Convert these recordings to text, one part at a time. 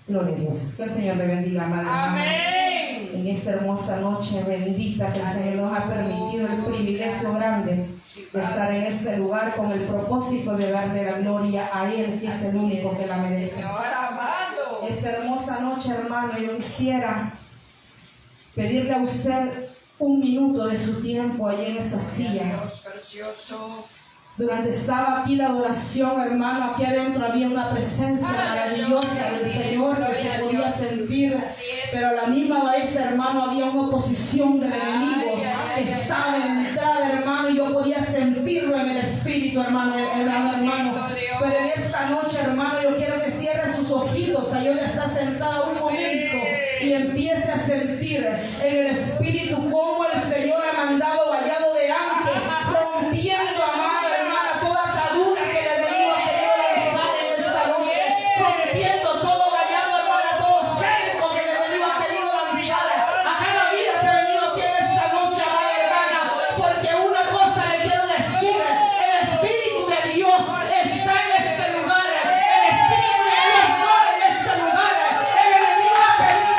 Gloria a Dios. Que el Señor le bendiga, amada. Amén. En esta hermosa noche bendita que el Señor nos ha permitido el privilegio grande de estar en este lugar con el propósito de darle la gloria a Él, que es el único que la merece. Señor amado. Esta hermosa noche, hermano, yo quisiera pedirle a usted un minuto de su tiempo allí en esa silla. Dios precioso. Durante estaba aquí la adoración, hermano, aquí adentro había una presencia maravillosa del Señor que se podía sentir, pero a la misma vez, hermano, había una oposición del enemigo que estaba en la entrada, hermano, y yo podía sentirlo en el espíritu, hermano. Pero en esta noche, hermano, yo quiero que cierre sus ojitos, ahí donde está sentada un momento, y empiece a sentir en el espíritu cómo el Señor ha mandado vallado de ángel, rompiendo, amada hermana, toda atadura que el enemigo ha querido lanzar en esta noche, rompiendo todo vallado, hermana, todo cerco que el enemigo ha querido lanzar a cada vida que ha venido aquí en esta noche, amada hermana, porque una cosa le quiero decir: el Espíritu de Dios está en este lugar, el Espíritu de Dios mora en este lugar. El enemigo ha querido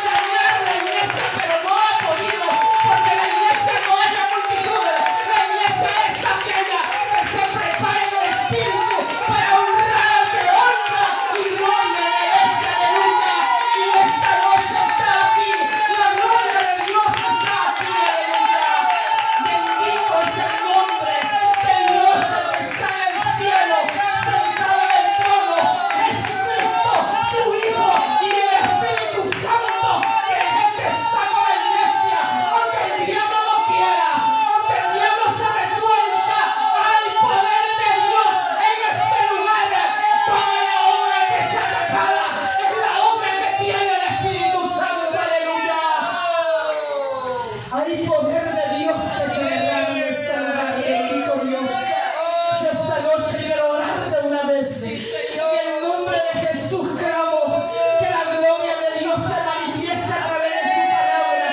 dañar la iglesia, pero no ha podido, porque la iglesia no es la multitud, la iglesia es aquella que se prepara en el Espíritu para honrar al que honra y gloria merece. Aleluya. Y esta noche está aquí, la gloria de Dios está aquí. Aleluya. Bendito es el nombre de Dios que está en el cielo, sentado en el trono, Jesucristo, su Hijo, y el Espíritu Santo, que es el que está con la iglesia. Aunque el diablo no quiera, aunque el diablo se retuerza, hay poder de Dios en este lugar. Toda la obra que está atacada es la obra que tiene el Espíritu Santo. Aleluya. Hay poder de Dios que se derrama en este lugar. Bendito Dios. Yo esta noche quiero orar de una vez. En el nombre de Jesús clamo que la gloria de Dios se manifieste a través de su palabra,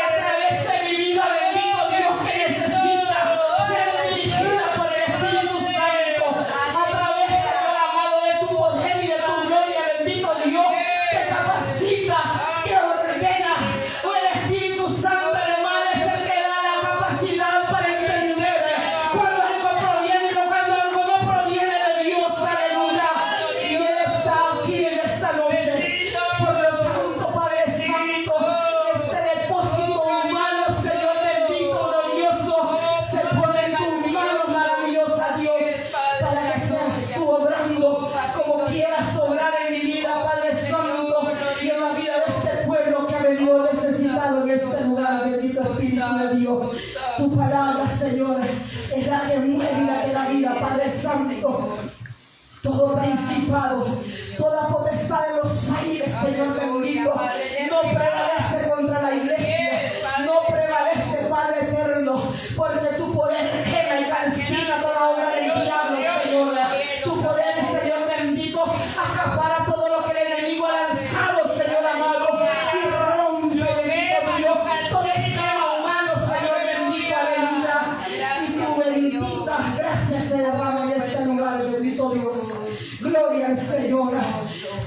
a través de mi vida. Bendito Dios, que necesita ser dirigida por el Espíritu Santo, a través, Señor amado, de tu poder y de tu gloria. Bendito Dios, que capacita, que ordena. O el Espíritu Santo, hermano, es el que da la capacidad para entender cuando algo proviene y cuando algo no proviene de Dios. Aleluya. Y Él está aquí en esta noche. Por lo tanto, Padre Santo, este depósito humano, Señor bendito, glorioso, se pone en tus manos maravillosas, Dios, para que seas tú obrando como quieras obrar en mi vida, Padre Santo, y en la vida de este pueblo que ha venido necesitado en este lugar. Bendito Espíritu de Dios, tu palabra, Señor, es la que muere y la que da vida, Padre Santo. Todo principado, toda potestad de los aires, Señor bendito, no prevalece contra la iglesia, no prevalece, Padre eterno, porque tu poder quema y cancela toda obra del diablo, Señor. Tu poder, Señor bendito, acapara todo lo que el enemigo ha lanzado, Señor amado, y rompe, bendito Dios, todo esquema humano, Señor bendito, aleluya. Y tu bendita gracia se derrama en este lugar, bendito Dios. Gloria al Señor.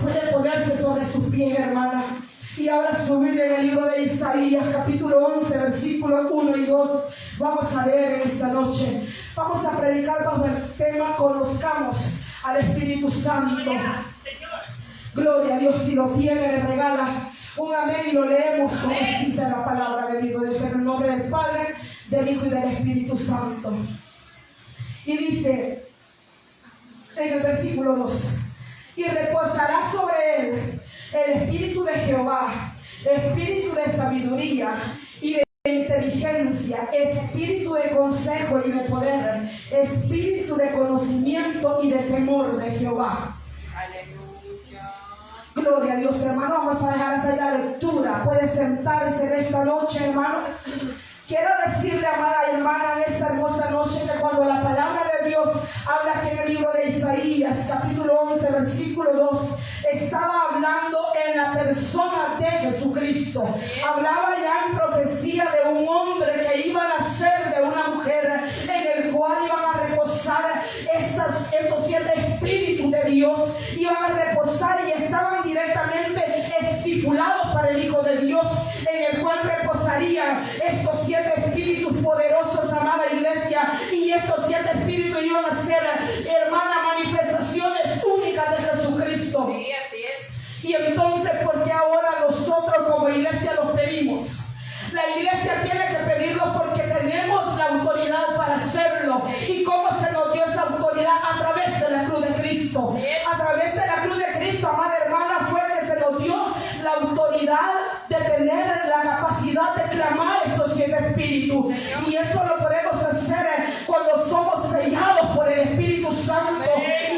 Puede ponerse sobre sus pies, hermana, y ahora subir en el libro de Isaías, capítulo 11, versículos 1 y 2. Vamos a leer en esta noche. Vamos a predicar bajo el tema: conozcamos al Espíritu Santo. Gloria a Dios. Si lo tiene, le regala un amén y lo leemos como dice la palabra. Bendito Dios, en el nombre del Padre, del Hijo y del Espíritu Santo. Y dice en el versículo 2: y reposará sobre él el espíritu de Jehová, espíritu de sabiduría y de inteligencia, espíritu de consejo y de poder, espíritu de conocimiento y de temor de Jehová. Aleluya. Gloria a Dios, hermano. Vamos a dejar hacer la lectura. Puede sentarse en esta noche, hermano. Quiero decirle, amada hermana, en esta hermosa noche, que cuando la palabra de Dios habla aquí en el libro de Isaías, capítulo 11, versículo 2, estaba hablando en la persona de Jesucristo. Hablaba ya en profecía de un hombre que iba a nacer de una mujer, en el cual iban a reposar estos 7 espíritus de Dios, iban a reposar y estaban directamente ¿Y cómo se nos dio esa autoridad? A través de la cruz de Cristo. A través de la cruz de Cristo, amada hermana, fue que se nos dio la autoridad de tener la capacidad de clamar estos 7 espíritus. Y eso lo podemos hacer cuando somos sellados por el Espíritu Santo.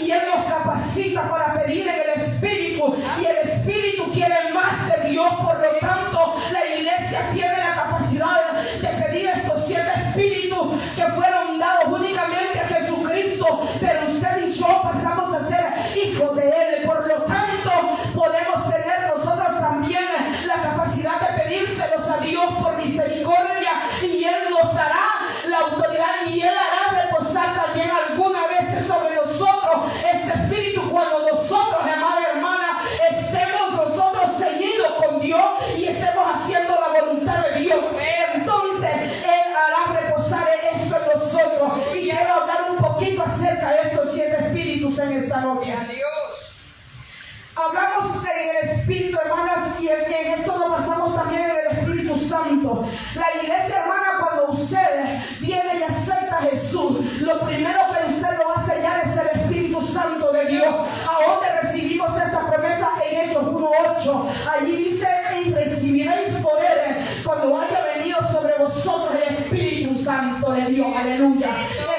Y Él nos capacita para pedir en el Espíritu. Y el Espíritu quiere más de Dios. Por lo tanto, la iglesia tiene la capacidad de pedir estos 7 espíritus que fueron dados únicamente a Jesucristo. Pero usted y yo pasamos a ser hijos de Él. Por lo tanto, podemos tener nosotros también la capacidad de pedírselos a Dios por misericordia. Y Él nos dará la autoridad. Y Él hará reposar también algunas veces sobre nosotros ese espíritu cuando nosotros, amada hermana, estemos nosotros ceñidos con Dios y estemos haciendo la voluntad de Dios. Entonces Él hará reposar esto en nosotros. Y quiero hablar un poquito acerca de estos 7 espíritus en esta noche. Hablamos en el Espíritu, hermanas, y en esto lo pasamos también en el Espíritu Santo. La iglesia, hermana, cuando usted viene y acepta a Jesús, lo primero que usted lo va a sellar es el Espíritu Santo de Dios. ¿A dónde recibimos esta promesa? En Hechos 1:8. Allí dice: y recibiréis poder cuando haya venido sobre vosotros el Espíritu Santo de Dios. Aleluya.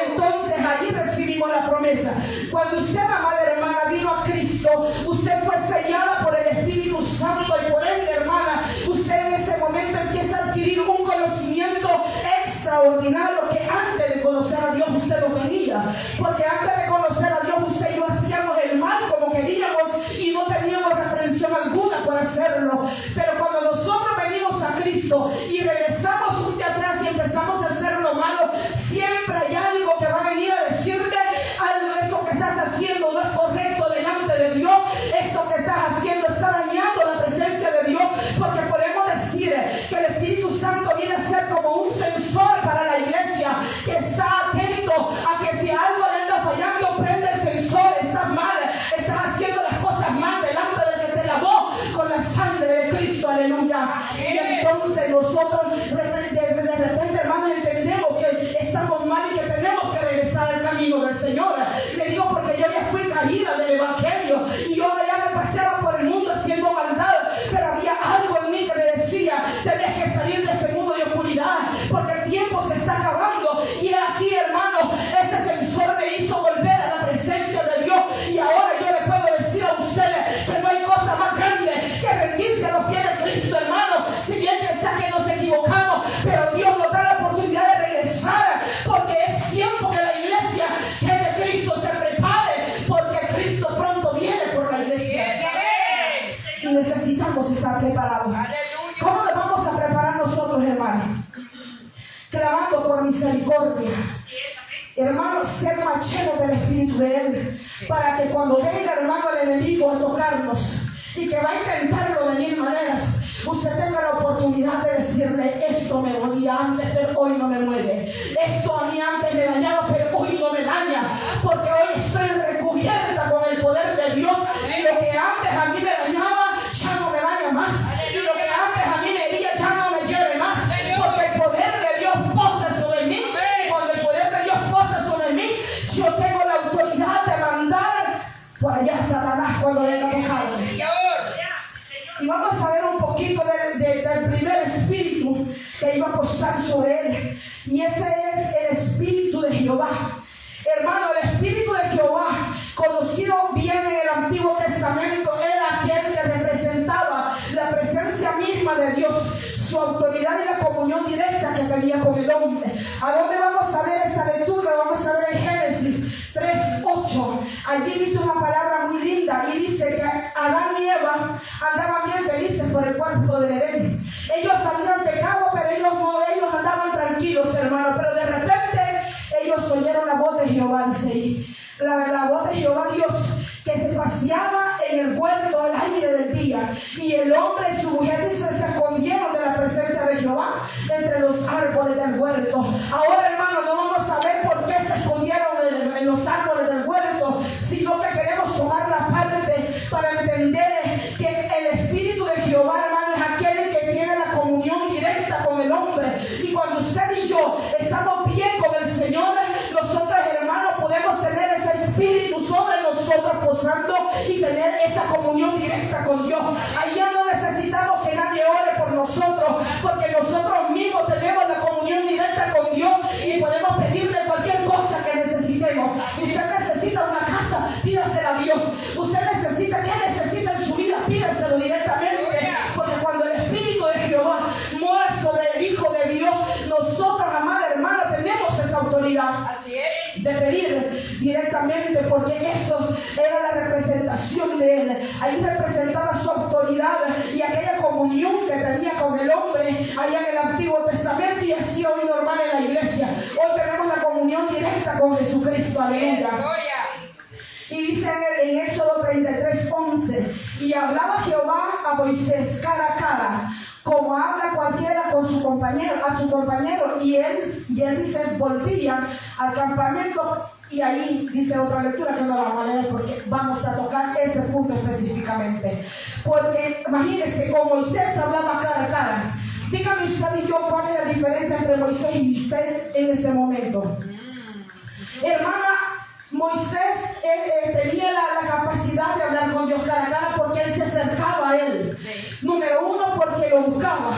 Entonces allí recibimos la promesa. Cuando usted, amada hermana, vino a Cristo, usted fue sellada por el Espíritu Santo, y por ende, hermana, usted en ese momento empieza a adquirir un conocimiento extraordinario que antes de conocer a Dios usted no tenía. Porque antes de conocer a Dios usted y yo hacíamos el mal como queríamos y no teníamos reprensión alguna por hacerlo. Pero cuando nosotros venimos a Cristo y regresamos un día atrás y empezamos a hacer lo malo, siempre hay algo que va a venir a decirte: algo de eso que estás haciendo no es correcto delante de Dios. Esto que estás haciendo está dañando la presencia de Dios. Porque podemos decir que el Espíritu Santo viene a ser como un sensor para la iglesia, que está atento a que si algo le anda fallando, prende el sensor. Estás mal, estás haciendo las cosas mal delante del que te lavó con la sangre de Cristo. Aleluya. Y entonces nosotros de repente, hermanos, entendemos que estamos mal y que tenemos que regresar al camino del Señor. Le digo porque yo ya fui caída del Evangelio y yo ya me paseaba por el mundo haciendo maldad, pero había algo en mí que me decía: tenés que salir de este mundo de oscuridad porque el tiempo se está acabando. Y aquí, hermano, ese sensor me hizo volver a la presencia de Dios. Y ahora yo le puedo decir a ustedes que no hay cosa más grande que rendirse a los pies de Cristo, hermano. Si bien que nos equivocamos, pero Dios nos da la oportunidad de regresar, porque es tiempo que la iglesia que de Cristo se prepare, porque Cristo pronto viene por la iglesia. Y necesitamos estar preparados. ¿Cómo nos vamos a preparar nosotros, hermanos? Clamando por misericordia. Hermanos, ser más llenos del Espíritu de Él, para que cuando venga, hermano, el enemigo a tocarnos y que va a intentarlo de mil maneras, usted tenga la oportunidad de decirle: esto me movía antes, pero hoy no me mueve. Esto a mí antes me dañaba, pero hoy no me daña, porque hoy estoy recubierta con el poder de Dios. Y lo que antes a mí me dañaba, ya no me daña más. Y lo que antes a mí me hería, ya no me lleve más, porque el poder de Dios posa sobre mí. Y cuando el poder de Dios posa sobre mí, yo tengo la autoridad de mandar por allá a Satanás cuando venga a tocarme. Y vamos a ver un poquito del primer espíritu que iba a posar sobre él. Y ese es el Espíritu de Jehová. Hermano, el Espíritu de Jehová, conocido bien en el Antiguo Testamento, era aquel que representaba la presencia misma de Dios, su autoridad y la comunión directa que tenía con el hombre. ¿A dónde vamos a ver esa lectura? Vamos a ver en Génesis 3:8. Allí dice una palabra muy linda y dice que Adán y Eva andaban bien felices por el cuerpo del Edén. Ellos habían pecado, pero ellos andaban tranquilos, hermano. Pero de repente ellos oyeron la voz de Jehová, dice ahí. La voz de Jehová Dios, que se paseaba en el huerto al aire del día. Y el hombre y su mujer, dice, se escondieron de la presencia de Jehová entre los árboles del huerto. Ahora, hermano, no vamos a ver por qué se escondieron en los árboles del huerto, sino que queremos tomar la parte para entender que el Espíritu de Jehová, hermano, es aquel que tiene la comunión directa con el hombre. Y cuando usted y yo estamos bien con el Señor, nosotros de pedir directamente, porque eso era la representación de él. Ahí representaba su autoridad y aquella comunión que tenía con el hombre allá en el Antiguo Testamento, y así hoy normal en la iglesia. Hoy tenemos la comunión directa con Jesucristo, aleluya. Y dice en Éxodo 33:11, y hablaba Jehová a Moisés cara a cara, como habla cualquiera con su compañero, a su compañero, y él dice, volvía al campamento. Y ahí dice otra lectura que no la vamos a leer porque vamos a tocar ese punto específicamente. Porque imagínense, con Moisés hablaba cara a cara. Dígame usted y yo cuál es la diferencia entre Moisés y usted en este momento. Hermana, Moisés tenía la capacidad de hablar con Dios cara a cara porque él se acercaba a él. Número uno, porque lo buscaba.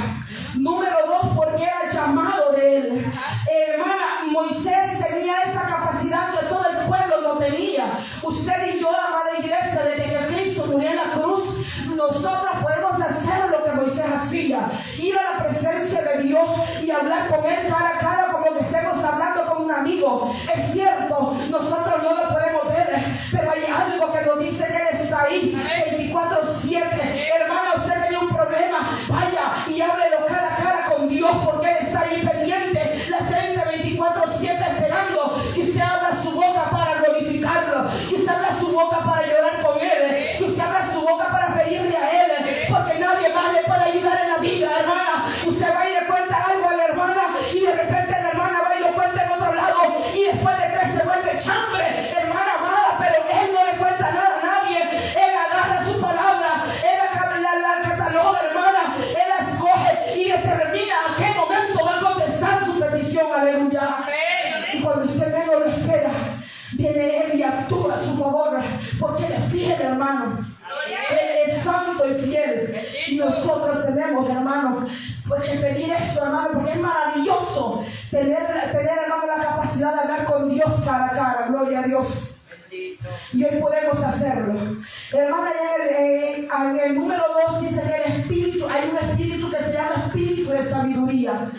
Número dos, porque era llamado de él. Hermana, Moisés tenía esa capacidad que todo el pueblo no tenía. Usted y yo, amada iglesia, desde que Cristo murió en la cruz, nosotros podemos hacer lo que Moisés hacía. Ir a la presencia de Dios y hablar con él cara a cara como que estemos hablando con un amigo. Es cierto, nosotros no lo podemos ver, pero hay algo que nos dice que él está ahí 24/7. Hermana, usted tiene un problema, vaya y háblelo cara a cara con Dios, porque él está ahí pendiente, las 24/7 esperando que usted abra su boca para glorificarlo, que usted abra su boca para llorar con él, que usted abra su boca para pedirle a él, porque nadie más le puede ayudar en la vida, hermana. Usted va y le cuenta algo a la hermana y de repente la hermana va y lo cuenta en otro lado y después de 3 se vuelve chambre, hermana amada, pero él no le cuenta nada a nadie. Él agarra su palabra, él la cataloga, hermana, él la escoge y determina a qué momento va a contestar su petición, aleluya. Y cuando usted menos lo espera, viene él y actúa a su favor, porque él es fiel, hermano. Él es santo y fiel. Y nosotros tenemos, hermano, pues que pedir esto, hermano, porque es maravilloso tener, hermano, la capacidad de hablar con Dios cara a cara. Gloria a Dios. Y hoy podemos hacerlo. Hermana, en el número 2 dice que el espíritu, hay un espíritu que se llama espíritu de sabiduría.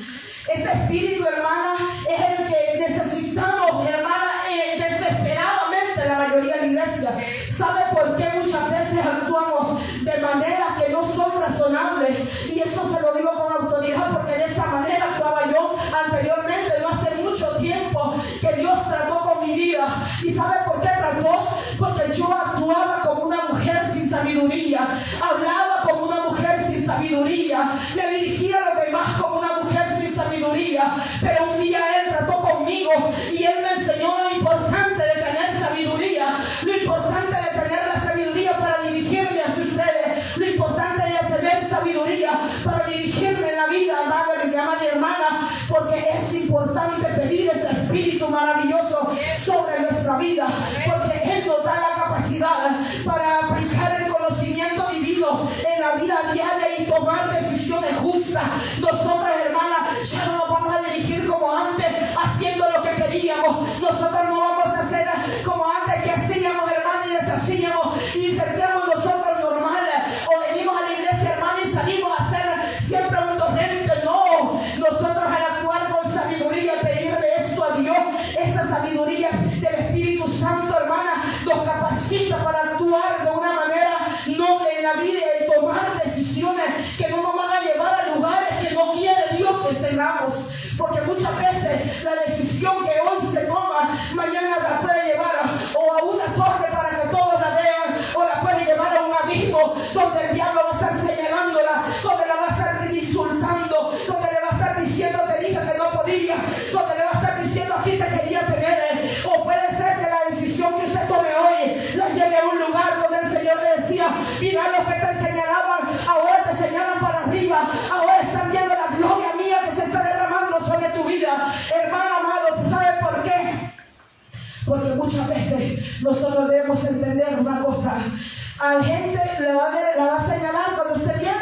Ese espíritu, hermana, es el que necesitamos, hermana, desesperadamente la mayoría de la iglesia. ¿Sabe por qué muchas veces actuamos de maneras que no son razonables? Y eso se lo digo con autoridad, porque de esa manera actuaba yo anteriormente, no hace mucho tiempo que Dios trató con mi vida. ¿Y sabe por qué trató? Porque yo actuaba como una mujer sin sabiduría, hablaba como una mujer sin sabiduría, me dirigía a los demás como una mujer sin sabiduría. Pero un día Él trató conmigo y Él me enseñó lo importante de tener sabiduría, lo importante de tener la sabiduría para dirigirme hacia ustedes, lo importante de tener sabiduría para dirigirme en la vida, amada y hermana, porque es importante pedir ese espíritu maravilloso sobre nuestra vida, porque Él nos da la capacidad para aplicar el conocimiento divino en la vida diaria y tomar decisiones justas. Nosotros, hermana, ya no nos vamos a dirigir como antes, haciendo lo que queríamos. Nosotros no vamos a hacer como antes, que hacíamos, hermana, y deshacíamos y sentíamos nosotros normal, o venimos a la iglesia, hermana, y salimos a hacer siempre un torrente. No, nosotros al actuar con sabiduría, pedirle esto a Dios, esa sabiduría del Espíritu Santo, hermana, nos capacita para actuar de una manera noble en la vida y tomar decisiones que no nos van a llevar a lugares que no quiere Dios que tengamos. Porque muchas veces la decisión que hoy se toma, mañana la puede llevar o a una torre para que todos la vean, o la puede llevar a un abismo donde el diablo va a estar señalándola, donde la va a estar insultando, donde le va a estar diciendo te dije que no podía, donde le va a estar diciendo aquí te quería tener. O puede ser que la decisión que usted tome hoy la lleve a un lugar donde el Señor le decía, mira, los que te señalaban, ahora te señalan para arriba, ahora están viendo la gloria mía que se está derramando sobre tu vida. Hermano amado, ¿tú sabes por qué? Porque muchas veces nosotros debemos entender una cosa. A la gente la va a señalar cuando esté bien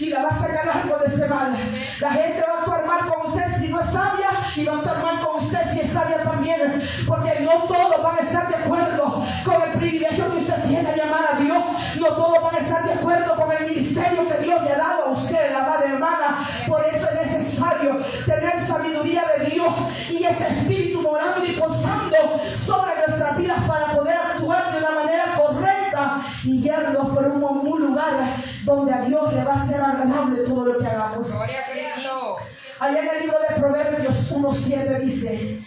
y la va a señalar cuando esté mal. La gente va a actuar mal con usted si no es sabia y va a actuar mal con usted si es sabia también. Porque no todos van a estar de acuerdo con el privilegio que usted tiene de llamar a Dios. No todos van a estar de acuerdo con el ministerio que Dios le ha dado a usted, la amada hermana. Por eso es necesario tener sabiduría de Dios y ese espíritu morando y posando sobre nuestras vidas para poder actuar de una manera correcta y guiarnos por un lugar donde a Dios le va a ser agradable todo lo que hagamos. Gloria a Cristo. Allá en el libro de Proverbios 1:7 dice: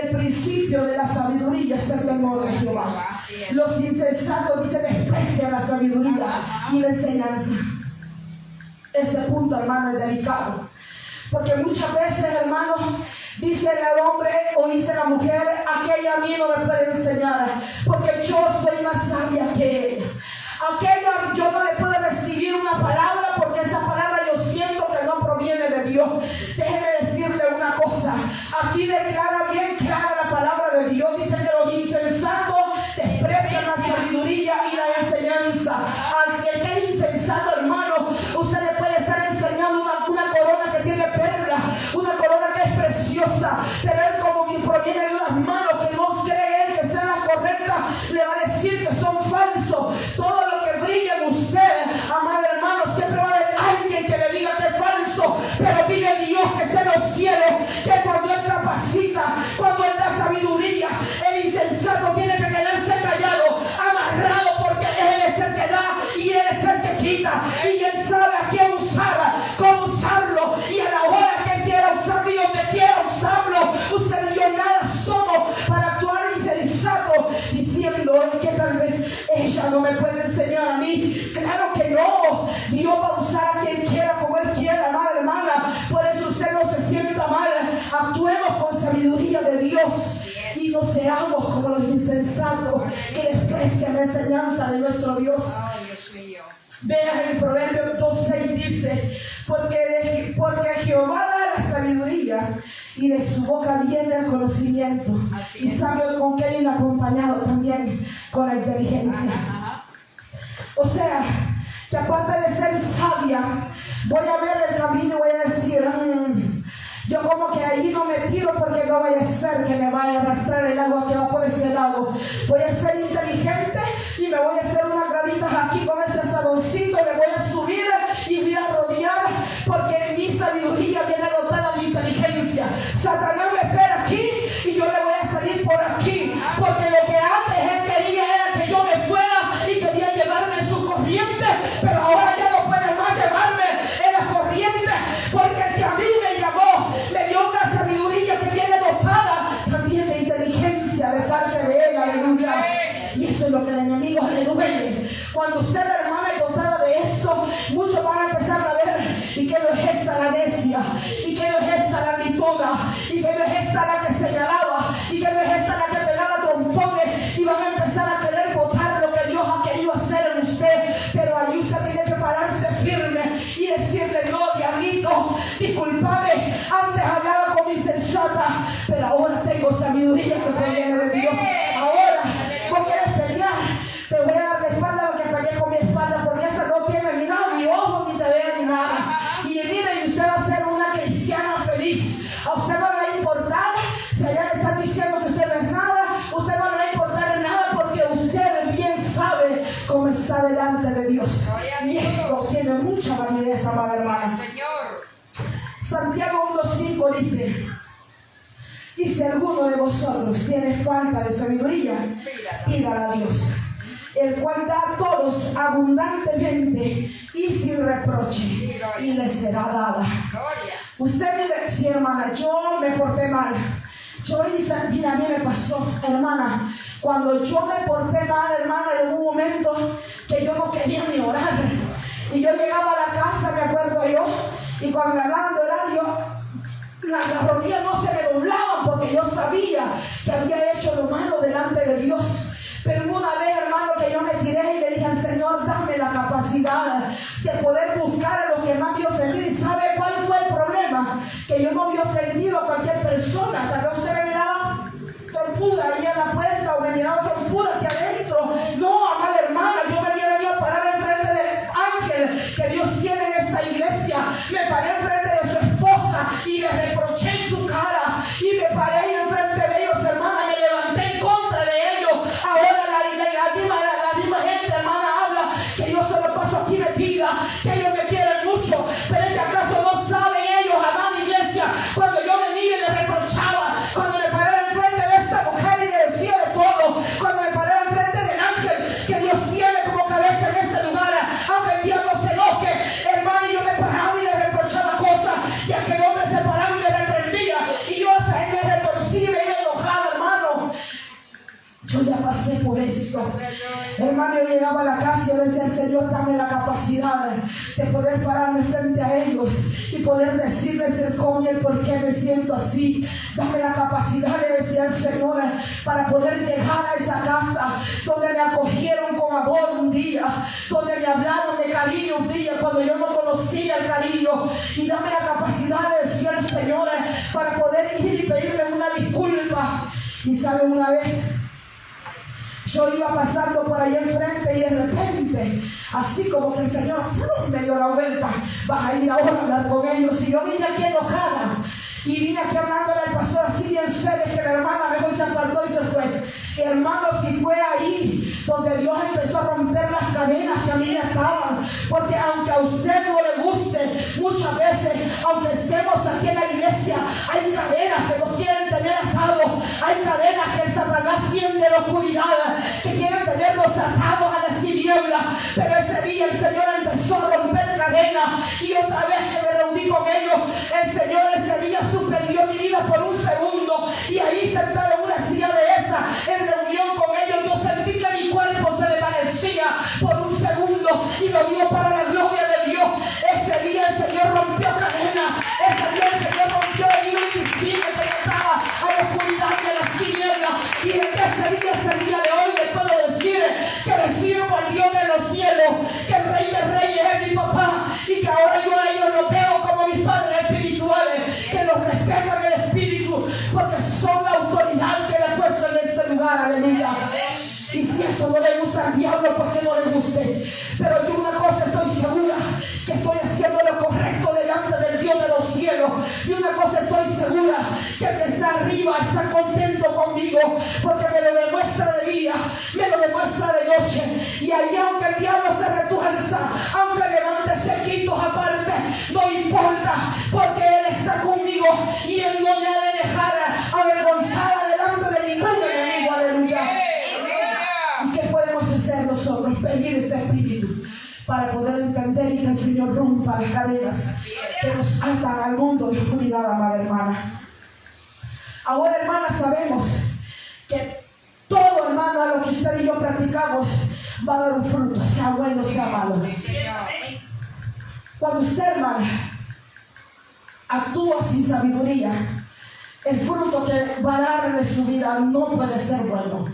el principio de la sabiduría es el temor de Jehová. Los insensatos, dice, desprecian la sabiduría y la enseñanza. Este punto, hermano, es delicado. Porque muchas veces, hermanos, dice el hombre o dice la mujer: aquella a mí no me puede enseñar, porque yo soy más sabia que ella. Aquella yo no le puedo recibir una palabra, porque esa palabra yo siento que no proviene de Dios. Déjeme decirle una cosa. Aquí declara bien clara la palabra de Dios. Dice que los insensatos desprecian la sabiduría y la enseñanza. Al que es insensato, hermano, usted le puede estar enseñando una corona que tiene perlas, una corona que es preciosa, pero él, como proviene de unas manos que no cree él que sean las correctas, le va a decir que son falsos. Todo lo que brilla en usted, amado hermano, siempre va a haber alguien que le diga que es falso, pero pide Dios que esté en los cielos, que cuando él capacita, cuando él da sabiduría, el insensato tiene que quedarse callado, amarrado, porque él es el que da y él es el que quita, y él sabe a quién usar, cómo usarlo, y a la hora que quiera usarlo y donde quiera usarlo. Usted y yo nada somos para actuar insensato, diciendo que tal vez ella no me puede enseñar a mí. Claro que no. Dios va a usar a quien quiera, como él quiera, amada hermana. Por eso usted no se sienta mal. Actuemos con sabiduría de Dios y no seamos como los insensatos que desprecian la enseñanza de nuestro Dios. Oh, Dios mío. Vean el Proverbio 2:6 dice: porque Jehová da la sabiduría y de su boca viene el conocimiento. Y sabio con que viene acompañado también con la inteligencia. O sea, que aparte de ser sabia, voy a ver el camino y voy a decir: yo como que ahí no me tiro, porque no vaya a ser que me vaya a arrastrar el agua que va por ese lado. Voy a ser inteligente y me voy a hacer unas graditas aquí con ese asadoncito, me voy a subir y voy a rodear, porque mi sabiduría viene dotada de inteligencia. Satanás me espera aquí y yo le voy a salir por aquí, porque lo que antes él quería era que yo me fuera y quería llevarme en su corriente, pero ahora ya no puede más llevarme en la corriente, porque el que a mí me llamó me dio una sabiduría que viene dotada también de inteligencia de parte de él. Aleluya. Y eso es lo que el enemigo le duele. Cuando usted, hermana, es dotada de eso, muchos van a empezar a ver: y que no es esta la necia, y que no es esta la gritona, y que no es esta la que señalaba, y que no es esta la que pegaba trompones, y van a empezar a querer botar lo que Dios ha querido hacer en usted. Pero ahí usted tiene que pararse firme y decirle: no, diablito, discúlpame, antes hablaba como insensata, pero ahora tengo sabiduría que proviene de Dios. Ahora, ¿vos quieres pelear? Te voy a dar la espalda, porque peleé con mi espalda, porque esa no tiene ni nada, ni ojo, ni te vea, ni nada. Y mire, y usted va a ser una cristiana feliz. A usted no le va a importar si allá le están diciendo que usted no es nada. Usted no le va a importar nada, porque usted bien sabe cómo está delante de Dios. Y esto tiene mucha validez, amada hermana. Santiago 1:5 dice: y si alguno de vosotros tiene falta de sabiduría, pídala a Dios, el cual da a todos abundantemente y sin reproche, y le será dada. Usted mire, sí, hermana, yo me porté mal. Yo hice, mira, a mí me pasó, hermana, cuando yo me porté mal, hermana, en un momento que yo no quería ni orar. Y yo llegaba a la casa, me acuerdo yo, y cuando me hablaban de orar, las rodillas no se me doblaban, porque yo sabía que había hecho lo malo delante de Dios. Pero una vez, hermano, que yo me tiré y le dije al Señor: dame la capacidad de poder buscar a los que más me ofendieron. ¿Y sabe cuál fue el problema? Que yo no había ofendido a cualquier persona. Tal vez usted me miraba trompuda ahí en la puerta, o me miraba trompuda aquí adentro. No, amada hermana, yo me había venido a parar enfrente del ángel que Dios tiene en esta iglesia. Me paré enfrente de su esposa y le reproché en su cara, y me paré ahí enfrente de ellos, hermana, y le Yo ya pasé por esto. Hermano, yo llegaba a la casa y yo decía: Señor, dame la capacidad de poder pararme frente a ellos y poder decirles el cómo y el por qué me siento así. Dame la capacidad de decir al Señor, para poder llegar a esa casa donde me acogieron con amor un día, donde me hablaron de cariño un día cuando yo no conocía el cariño. Y dame la capacidad de decir al Señor, para poder ir y pedirle una disculpa. Y sabe, una vez yo iba pasando por allá enfrente y de repente, así como que el Señor me dio la vuelta: vas a ir ahora a hablar con ellos. Y yo vine aquí enojada y vine aquí hablándole al pastor así bien serio, que la hermana mejor se apartó y se fue. Hermanos, y fue ahí donde Dios empezó a romper las cadenas que a mí me ataban. Porque aunque a usted no le guste, muchas veces, aunque estemos aquí en la iglesia, hay cadenas que nos quieren tener atados. Hay cadenas que el Satanás tiene de la oscuridad, que quieren tenernos atados a las tinieblas. Pero ese día el Señor empezó a romper cadenas, y otra vez que me reuní con ellos, el Señor ese día suspendió mi vida por un segundo. Y ahí sentado en una silla de esa, en reunión con ellos, yo sentí que mi cuerpo se desvanecía por un segundo, y lo dio para la gloria de Dios. Ese día el Señor rompió cadenas. Ese día el Señor rompió el hilo invisible que estaba a la oscuridad y a las tinieblas. Y desde ese día de hoy les puedo decir que le sirvo al Dios de los cielos, que el Rey de Reyes es mi papá, y que ahora yo a ellos los veo como mis padres espirituales, que los respeto en el espíritu, porque son la autoridad que le he puesto en este lugar. Aleluya. Y si eso no le gusta al diablo, ¿por qué no le guste? Pero yo una cosa estoy segura, que estoy haciendo lo correcto delante del Dios de los cielos. Y una cosa estoy segura, que el que está arriba está contento conmigo, porque me lo demuestra de día, me lo demuestra de noche. Y ahí, aunque el diablo se retuerza, aunque levante sequitos aparte, no importa, porque Él está conmigo, y Él no me ha de dejar avergonzada delante de ningún enemigo. Aleluya. ¿Y qué podemos hacer nosotros? Pedir ese espíritu para poder entender y que el Señor rompa las cadenas que nos atan al mundo de oscuridad, amada hermana. Ahora, hermana, sabemos que todo, hermano, a lo que usted y yo practicamos va a dar un fruto, sea bueno, sea malo. Cuando usted, hermana, actúa sin sabiduría, el fruto que va a darle su vida no puede ser bueno.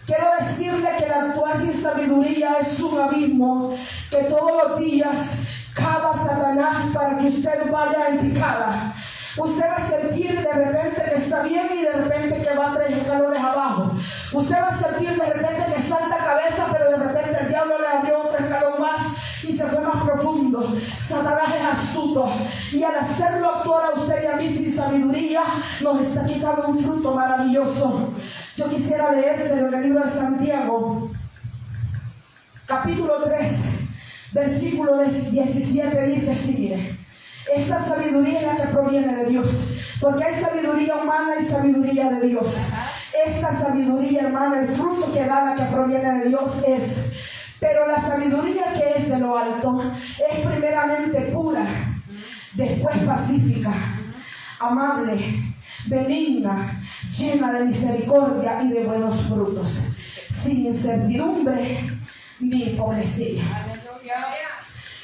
Quiero decirle que el actuar sin sabiduría es un abismo que todos los días cava Satanás para que usted vaya en picada. Usted va a sentir de repente que está bien y de repente que va 3 escalones abajo. Usted va a sentir de repente que salta cabeza, pero de repente el diablo le abrió otro escalón más y se fue más profundo. Satanás es astuto, y al hacerlo actuar a usted y a mí sin sabiduría, nos está quitando un fruto maravilloso. Yo quisiera leérselo en el libro de Santiago, capítulo 3, versículo 17, dice así: mire, esta sabiduría es la que proviene de Dios, porque hay sabiduría humana y sabiduría de Dios. Esta sabiduría, hermana, el fruto que da la que proviene de Dios es: pero la sabiduría que es de lo alto es primeramente pura, después pacífica, amable, benigna, llena de misericordia y de buenos frutos, sin incertidumbre ni hipocresía.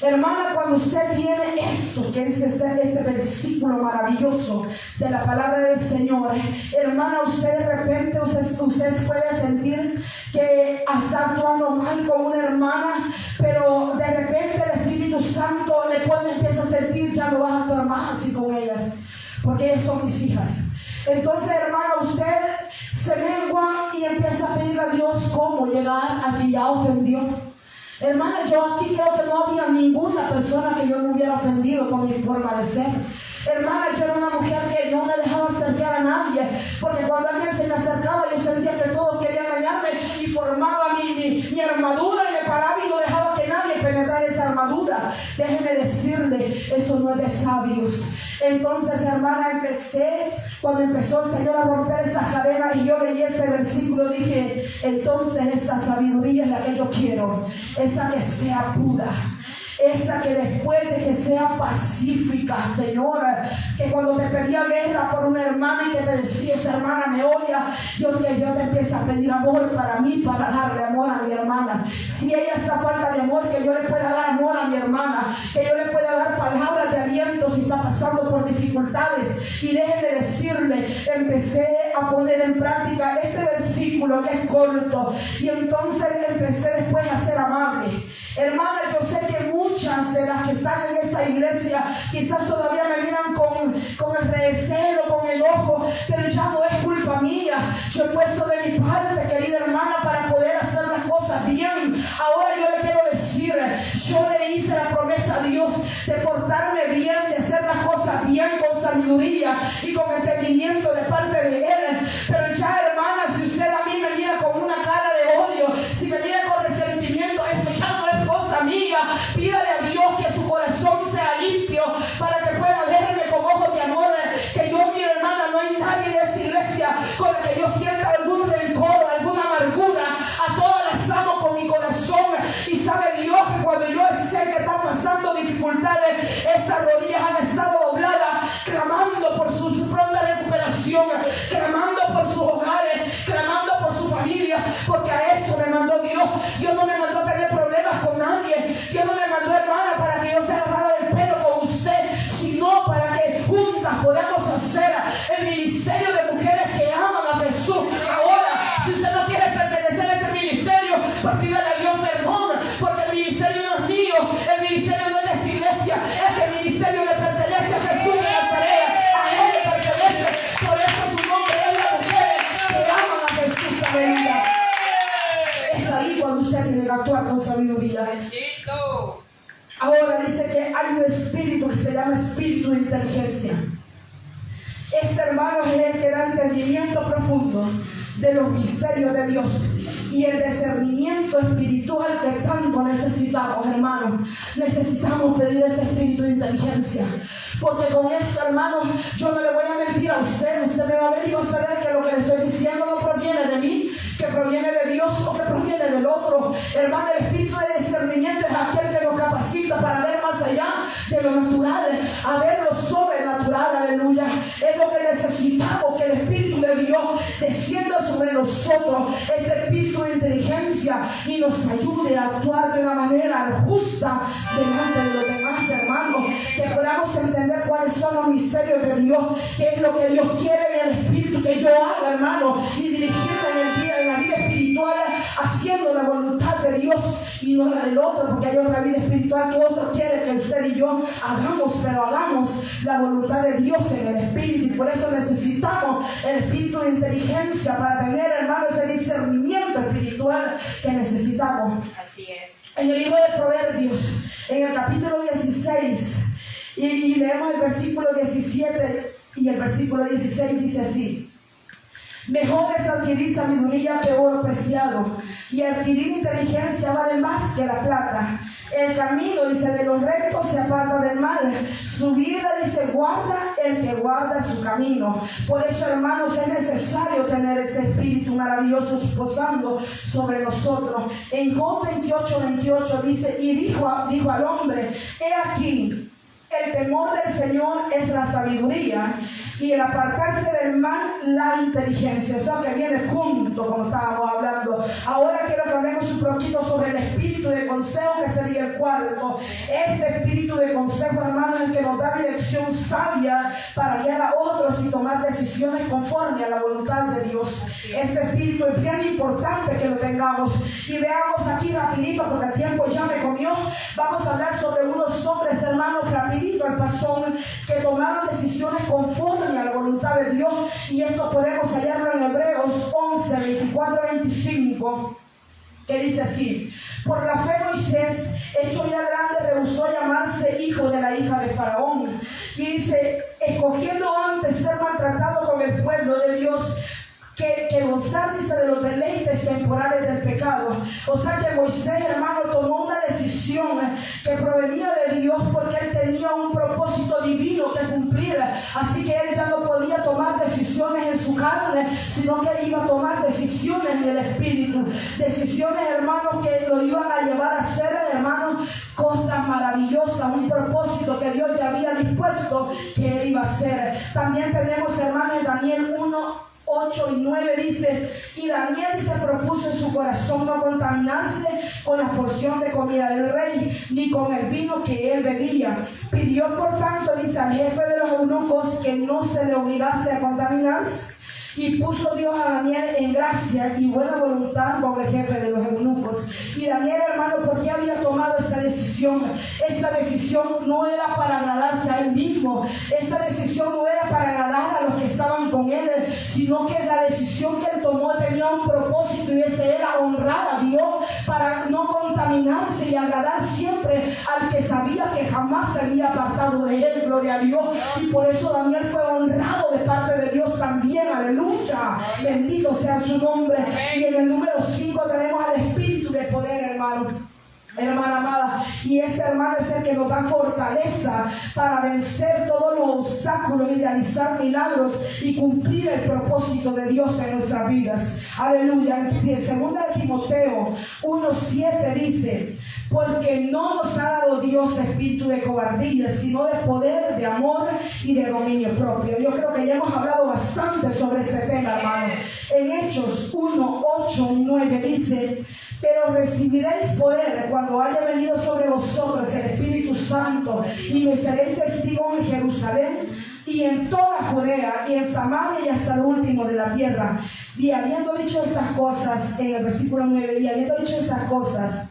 Hermana, cuando usted tiene esto, que es este versículo maravilloso de la palabra del Señor, hermana, usted de repente, usted puede sentir que está actuando mal con una hermana, pero de repente el Espíritu Santo empieza a sentir: ya no vas a actuar más así con ellas, porque ellas son mis hijas. Entonces, hermana, usted se mengua y empieza a pedirle a Dios cómo llegar a quien ya ofendió. Hermana, yo aquí creo que no había ninguna persona que yo no hubiera ofendido con mi forma de ser. Hermana, yo era una mujer que no me dejaba acercar a nadie, porque cuando alguien se me acercaba yo sentía que todos querían dañarme, y formaba mi armadura y me paraba y no dejaba que nadie penetrara esa armadura. vida. Déjeme decirle, eso no es de sabios. Entonces, hermana, cuando empezó el Señor a romper esas cadenas y yo leí ese versículo, dije, entonces esta sabiduría es la que yo quiero, esa que sea pura, esa que después de que sea pacífica, Señor, que cuando te pedía guerra por una hermana y que te decía, esa hermana me odia, que Dios te empieza a pedir amor para mí, para darle amor a mi hermana. Si ella está falta de amor, que yo le pueda dar amor a mi hermana, que yo le pueda dar palabras de aliento si está pasando por dificultades. Y déjenme decirle, empecé a poner en práctica este versículo que es corto, y entonces empecé después a ser amable. Hermana, yo sé que muchas de las que están en esa iglesia quizás todavía me miran con el recelo, con enojo, pero ya no es culpa mía. Yo he puesto de mi parte, querida hermana, para poder hacer las cosas bien. Ahora yo le quiero decir, yo le hice la promesa a Dios de portarme bien, de hacer las cosas bien, con sabiduría y con entendimiento de parte de Él. Pero ya, hermana, si usted a mí me mira con una cara de odio, si me mira con resentimiento, eso ya no es cosa mía. Pídale a Dios que su corazón sea limpio para que pueda verme con ojos de amor. Que yo, mi hermana, no hay nadie de esta iglesia con la que yo sienta algún rencor, alguna amargura. A todas las amo con mi corazón. Y sabe Dios que cuando yo sé que están pasando dificultades, esas rodillas han estado dobladas, clamando por su pronta recuperación, clamando por sus hogares, clamando por su familia, porque a eso me mandó Dios. Dios no me mandó a tener problemas con nadie. Dios no me mandó, hermana, para que yo sea agarrada del pelo con usted, sino para que juntas podamos hacer el ministerio de mujeres que aman a Jesús. Ahora, si usted no quiere pertenecer a este ministerio, pues pídale a Dios perdón, porque el ministerio no es mío, el ministerio no es de esta iglesia, este ministerio le pertenece a Jesús de Nazaret, a Él le pertenece. Por eso su nombre es las mujeres que aman a Jesús. Aleluya. Es ahí cuando usted tiene que actuar con sabiduría. Ahora dice que hay un espíritu que se llama espíritu de inteligencia. Este, hermano, es el que da entendimiento profundo de los misterios de Dios y el discernimiento espiritual que tanto necesitamos, hermanos. Necesitamos pedir ese espíritu de inteligencia, porque con esto, hermanos, yo no le voy a mentir a usted. Usted me va a ver y va a saber que lo que le estoy diciendo no proviene de mí, que proviene de Dios o que proviene del otro. Hermano, el espíritu de discernimiento es aquel que nos capacita para ver más allá de lo natural, a ver lo sobrenatural. Aleluya. Es lo que necesitamos, que el espíritu de Dios descienda sobre nosotros, este espíritu de inteligencia, y nos ayude a actuar de una manera justa delante de los demás, hermanos. Que podamos entender cuáles son los misterios de Dios, qué es lo que Dios quiere en el espíritu que yo haga, hermano, y dirigirme en la vida espiritual haciendo la voluntad de Dios y no la del otro, porque hay otra vida espiritual que otro quiere que usted y yo hagamos, pero hagamos la voluntad de Dios en el espíritu. Y por eso necesitamos el espíritu de inteligencia para tener, hermano, ese discernimiento espiritual que necesitamos. Así es. En el libro de Proverbios, en el capítulo 16, y leemos el versículo 17 y el versículo 16, dice así: mejor es adquirir sabiduría que oro preciado, y adquirir inteligencia vale más que la plata. El camino, dice, de los rectos se aparta del mal. Su vida, dice, guarda el que guarda su camino. Por eso, hermanos, es necesario tener este espíritu maravilloso posando sobre nosotros. En Job 28 dice: y dijo al hombre, he aquí, el temor del Señor es la sabiduría, y el apartarse del mal, la inteligencia. Eso que viene junto, como estábamos hablando. Ahora quiero que hablemos un poquito sobre el espíritu de consejo, que sería el cuarto. Este espíritu de consejo, hermano, es el que nos da dirección sabia para guiar a otros y tomar decisiones conforme a la voluntad de Dios. Este espíritu es bien importante que lo tengamos. Y veamos aquí rapidito, porque el tiempo ya me comió. Vamos a hablar sobre unos hombres, hermanos, rapidito al pasón, que tomaron decisiones conforme a la voluntad de Dios, y esto podemos hallarlo en Hebreos 11, 24, 25, que dice así: por la fe Moisés, hecho ya grande, rehusó llamarse hijo de la hija de Faraón, y dice, escogiendo antes ser maltratado con el pueblo de Dios que gozar, dice, de los deleites temporales del pecado. O sea que Moisés, hermano, tomó una decisión que provenía de tenía un propósito divino que cumplir. Así que él ya no podía tomar decisiones en su carne, sino que iba a tomar decisiones en el Espíritu. Decisiones, hermanos, que lo iban a llevar a hacer, hermanos, cosas maravillosas, un propósito que Dios ya había dispuesto que él iba a hacer. También tenemos, hermanos, en Daniel 1, 8 y 9 dice: y Daniel se propuso en su corazón no contaminarse con la porción de comida del rey, ni con el vino que él bebía. Pidió por tanto, dice, al jefe de los eunucos que no se le obligase a contaminarse. Y puso Dios a Daniel en gracia y buena voluntad con el jefe de los eunucos. Y Daniel, hermano, ¿por qué había tomado esta decisión? Esa decisión no era para agradarse a él mismo. Esa decisión no era para agradar a los que estaban con él, sino que la decisión que él tomó tenía un propósito, y ese era honrar a Dios, para no contaminarse y agradar siempre al que sabía que jamás se había apartado de él. Gloria a Dios. Y por eso Daniel fue honrado de parte de Dios también. Aleluya. Bendito sea su nombre. Y en el número 5 tenemos al Espíritu de poder, hermano. Hermana amada, y ese hermano es el que nos da fortaleza para vencer todos los obstáculos y realizar milagros y cumplir el propósito de Dios en nuestras vidas. Aleluya. En 2 Timoteo 1:7 dice: porque no nos ha dado Dios espíritu de cobardía, sino de poder, de amor y de dominio propio. Yo creo que ya hemos hablado bastante sobre este tema, hermano. En Hechos 1, 8 y 9 dice: pero recibiréis poder cuando haya venido sobre vosotros el Espíritu Santo, y me seréis testigos en Jerusalén y en toda Judea y en Samaria y hasta el último de la tierra. Y habiendo dicho estas cosas, en el versículo 9, y habiendo dicho estas cosas,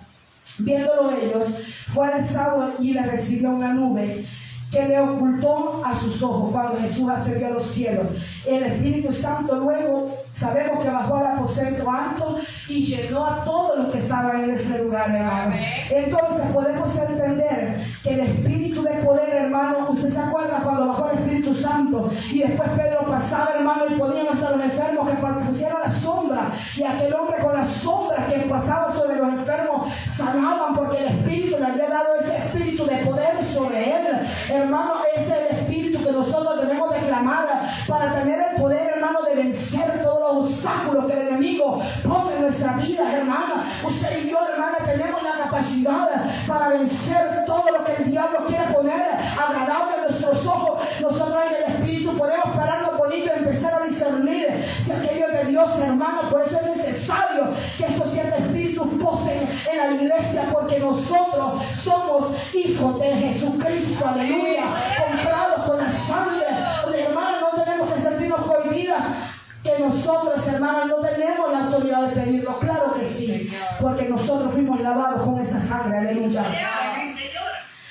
viéndolo ellos, fue alzado y le recibió una nube que le ocultó a sus ojos cuando Jesús ascendió a los cielos. El Espíritu Santo luego sabemos que bajó al aposento alto y llenó a todos los que estaban en ese lugar, hermano. Entonces podemos entender que el Espíritu de poder, hermano, usted se acuerda cuando bajó el Espíritu Santo y después Pedro pasaba, hermano, y podían hacer los enfermos que pusieran la sombra, y aquel hombre con la sombra que pasaba sobre los enfermos sanaban, porque el Espíritu le había dado ese espíritu de poder sobre él. Hermano, ese es el espíritu que nosotros debemos de clamar para tener el poder, hermano, de vencer todos los obstáculos que el enemigo pone en nuestra vida, hermano. Usted y yo, hermana, tenemos la capacidad para vencer todo lo que el diablo quiere poner agradable a nuestros ojos. Nosotros en el espíritu podemos pararnos bonito y empezar a discernir si aquello es de Dios, hermano. Por eso es necesario que estos 7 espíritus posen en la iglesia, porque nosotros somos hijos de Jesucristo, aleluya, comprados con la sangre. Hermano, no tenemos que sentirnos cohibidas, que nosotros, hermanos, no tenemos la autoridad de pedirlo. Claro que sí, porque nosotros fuimos lavados con esa sangre, aleluya.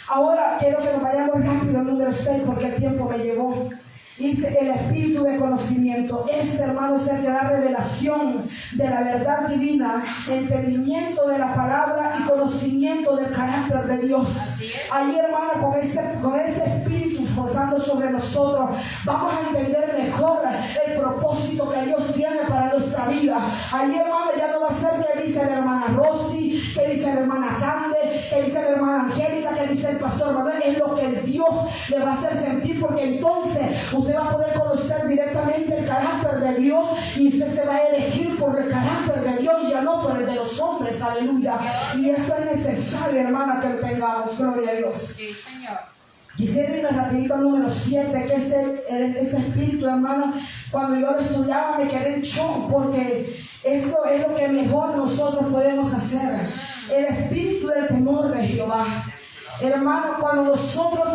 Ahora quiero que nos vayamos rápido al número 6, porque el tiempo me llevó. Dice: el espíritu de conocimiento. Este, hermano, es el que da revelación de la verdad divina, entendimiento de la palabra y conocimiento del carácter de Dios. Ahí, hermano, con ese espíritu posando sobre nosotros, vamos a entender mejor el propósito que Dios tiene para nuestra vida. Ahí, hermano, ya no va a ser que dice la hermana Rosy, que dice la hermana Cande, que dice la hermana Angélica, que dice el pastor Manuel. Es lo que el Dios le va a hacer sentir, porque entonces usted va a poder conocer directamente el carácter de Dios, y usted se va a elegir por el carácter de Dios y ya no por el de los hombres, aleluya. Y esto es necesario, hermana, que lo tengamos. Gloria a Dios. Sí, Señor. Quisiera irme rapidito al número 7, que este espíritu, hermano, cuando yo lo estudiaba me quedé en shock, porque esto es lo que mejor nosotros podemos hacer. El espíritu del temor de Jehová. Hermano, cuando nosotros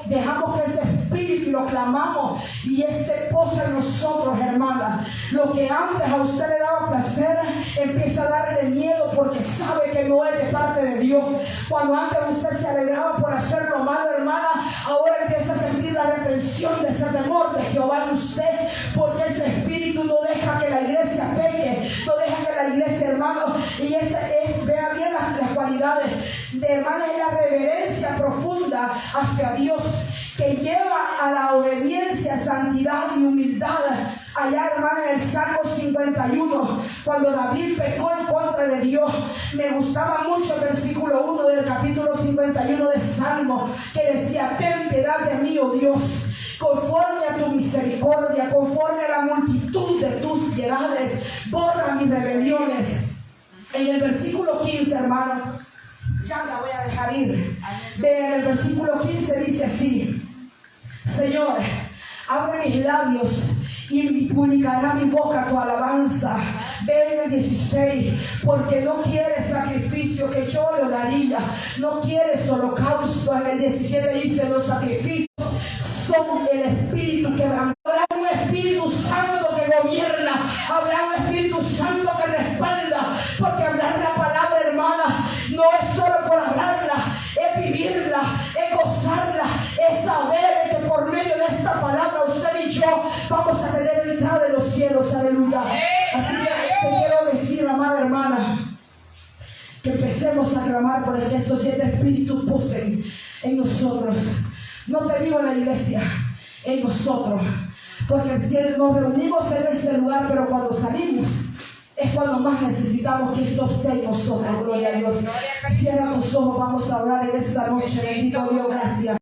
dejamos que ese espíritu lo clamamos y posa en nosotros, hermana, lo que antes a usted le daba placer empieza a darle miedo, porque sabe que no es de parte de Dios. Cuando antes usted se alegraba por hacer lo malo, hermana, ahora empieza a sentir la reprensión de ese temor de Jehová en usted, porque ese espíritu no deja que la iglesia peque, no deja que la iglesia, hermano, y vea bien las cualidades de, hermana, es la reverencia profunda hacia Dios, que lleva a la obediencia, santidad y humildad. Allá, hermana, en el Salmo 51, cuando David pecó en contra de Dios, me gustaba mucho el versículo 1 del capítulo 51 de Salmo, que decía: ten piedad de mí, oh Dios, conforme a tu misericordia, conforme a la multitud de tus piedades, borra mis rebeliones. En el versículo 15, hermano, ya la voy a dejar ir. Vean, el versículo 15 dice así: Señor, abre mis labios y publicará mi boca tu alabanza. Ven el 16, porque no quieres sacrificio que yo le daría, no quieres holocausto. En el 17 dice: los sacrificios son el espíritu que habrá un Espíritu Santo que gobierna, habrá un Espíritu Santo que respalda, porque hablar la palabra, hermana, no es solo por hablarla, es vivirla, es gozarla, es saber que por medio de esta palabra usted y yo vamos a tener entrada en los cielos. Aleluya. Así que te quiero decir, amada hermana, que empecemos a clamar por el que estos 7 espíritus posen en nosotros. No te digo en la iglesia, en nosotros, porque si nos reunimos en este lugar, pero cuando salimos es cuando más necesitamos que esto esté en nosotros. Gloria a Dios. Cierra tus ojos, vamos a orar en esta noche. Bendito Dios, gracias.